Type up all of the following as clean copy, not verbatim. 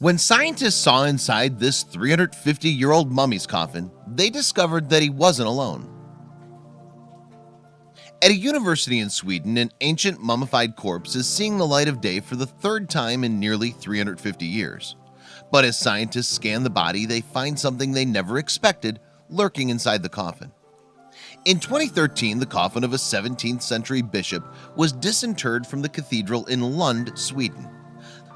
When scientists saw inside this 350-year-old mummy's coffin, they discovered that he wasn't alone. At a university in Sweden, an ancient mummified corpse is seeing the light of day for the third time in nearly 350 years. But as scientists scan the body, they find something they never expected lurking inside the coffin. In 2013, the coffin of a 17th century bishop was disinterred from the cathedral in Lund, Sweden.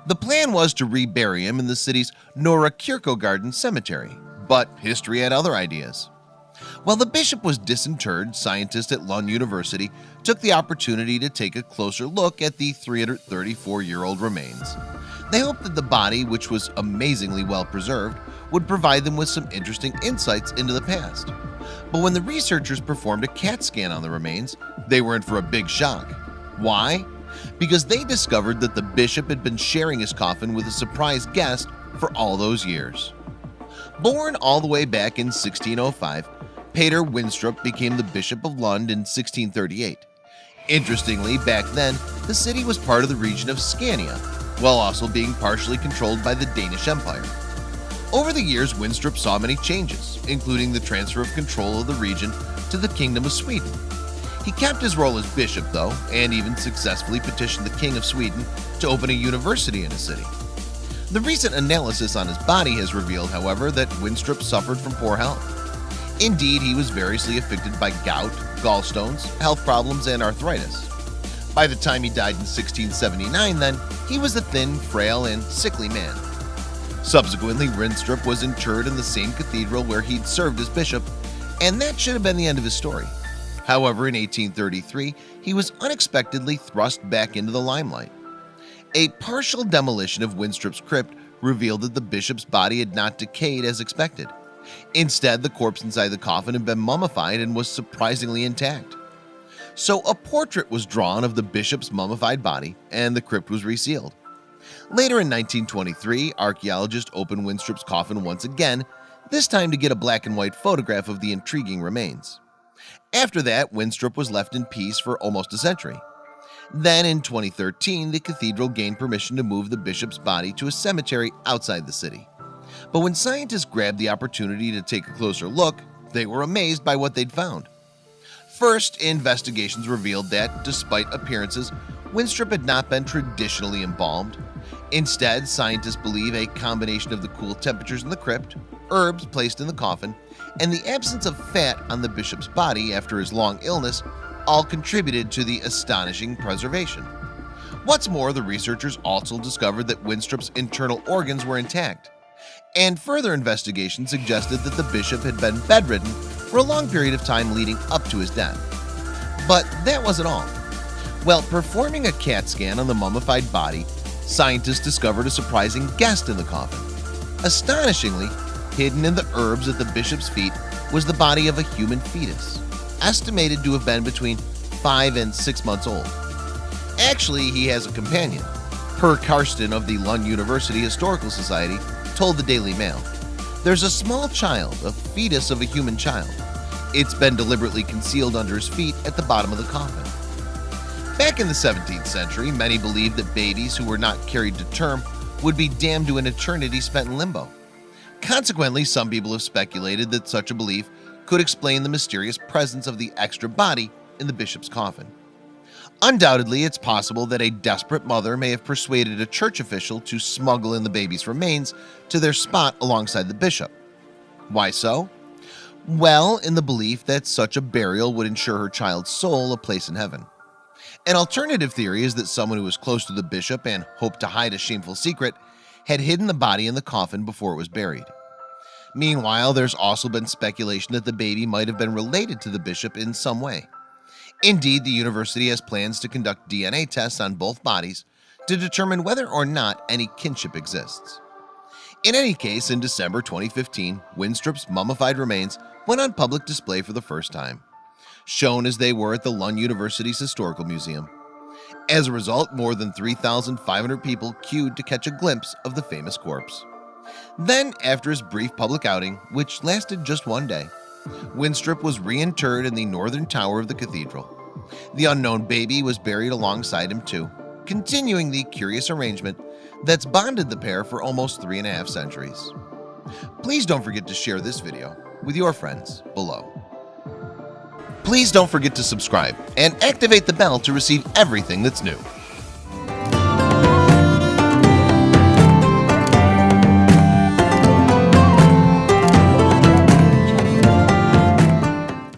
The plan was to rebury him in the city's Norra Kyrkogården cemetery, but history had other ideas. While the bishop was disinterred, scientists at Lund University took the opportunity to take a closer look at the 334-year-old remains. They hoped that the body, which was amazingly well preserved, would provide them with some interesting insights into the past. But when the researchers performed a CAT scan on the remains, they were in for a big shock. Why? Because they discovered that the bishop had been sharing his coffin with a surprise guest for all those years. Born all the way back in 1605, Peter Winstrup became the Bishop of Lund in 1638. Interestingly, back then, the city was part of the region of Scania, while also being partially controlled by the Danish Empire. Over the years, Winstrup saw many changes, including the transfer of control of the region to the Kingdom of Sweden. He kept his role as bishop, though, and even successfully petitioned the King of Sweden to open a university in his city. The recent analysis on his body has revealed, however, that Winstrup suffered from poor health. Indeed, he was variously affected by gout, gallstones, health problems, and arthritis. By the time he died in 1679, then, he was a thin, frail, and sickly man. Subsequently, Winstrup was interred in the same cathedral where he'd served as bishop, and that should have been the end of his story. However, in 1833, he was unexpectedly thrust back into the limelight. A partial demolition of Winstrup's crypt revealed that the bishop's body had not decayed as expected. Instead, the corpse inside the coffin had been mummified and was surprisingly intact. So a portrait was drawn of the bishop's mummified body, and the crypt was resealed. Later in 1923, archaeologists opened Winstrup's coffin once again, this time to get a black and white photograph of the intriguing remains. After that, Winstrup was left in peace for almost a century. Then in 2013, the cathedral gained permission to move the bishop's body to a cemetery outside the city. But when scientists grabbed the opportunity to take a closer look, they were amazed by what they'd found. First, investigations revealed that, despite appearances, Winstrup had not been traditionally embalmed. Instead, scientists believe a combination of the cool temperatures in the crypt, herbs placed in the coffin, and the absence of fat on the bishop's body after his long illness all contributed to the astonishing preservation. What's more, the researchers also discovered that Winstrup's internal organs were intact, and further investigation suggested that the bishop had been bedridden for a long period of time leading up to his death. But that wasn't all. While performing a CAT scan on the mummified body, scientists discovered a surprising guest in the coffin. Astonishingly, hidden in the herbs at the bishop's feet was the body of a human fetus, estimated to have been between 5 and 6 months old. Actually, he has a companion. Per Karsten of the Lund University Historical Society told the Daily Mail, "There's a small child, a fetus of a human child. It's been deliberately concealed under his feet at the bottom of the coffin." Back in the 17th century, many believed that babies who were not carried to term would be damned to an eternity spent in limbo. Consequently, some people have speculated that such a belief could explain the mysterious presence of the extra body in the bishop's coffin. Undoubtedly, it's possible that a desperate mother may have persuaded a church official to smuggle in the baby's remains to their spot alongside the bishop. Why so? Well, in the belief that such a burial would ensure her child's soul a place in heaven. An alternative theory is that someone who was close to the bishop and hoped to hide a shameful secret had hidden the body in the coffin before it was buried. Meanwhile, there's also been speculation that the baby might have been related to the bishop in some way. Indeed, the university has plans to conduct DNA tests on both bodies to determine whether or not any kinship exists. In any case, in December 2015, Winstrup's mummified remains went on public display for the first time, shown as they were at the Lund University's Historical Museum. As a result, more than 3,500 people queued to catch a glimpse of the famous corpse. Then, after his brief public outing, which lasted just one day, Winstrup was reinterred in the northern tower of the cathedral. The unknown baby was buried alongside him too, continuing the curious arrangement that's bonded the pair for almost 3.5 centuries. Please don't forget to share this video with your friends below. Please don't forget to subscribe and activate the bell to receive everything that's new.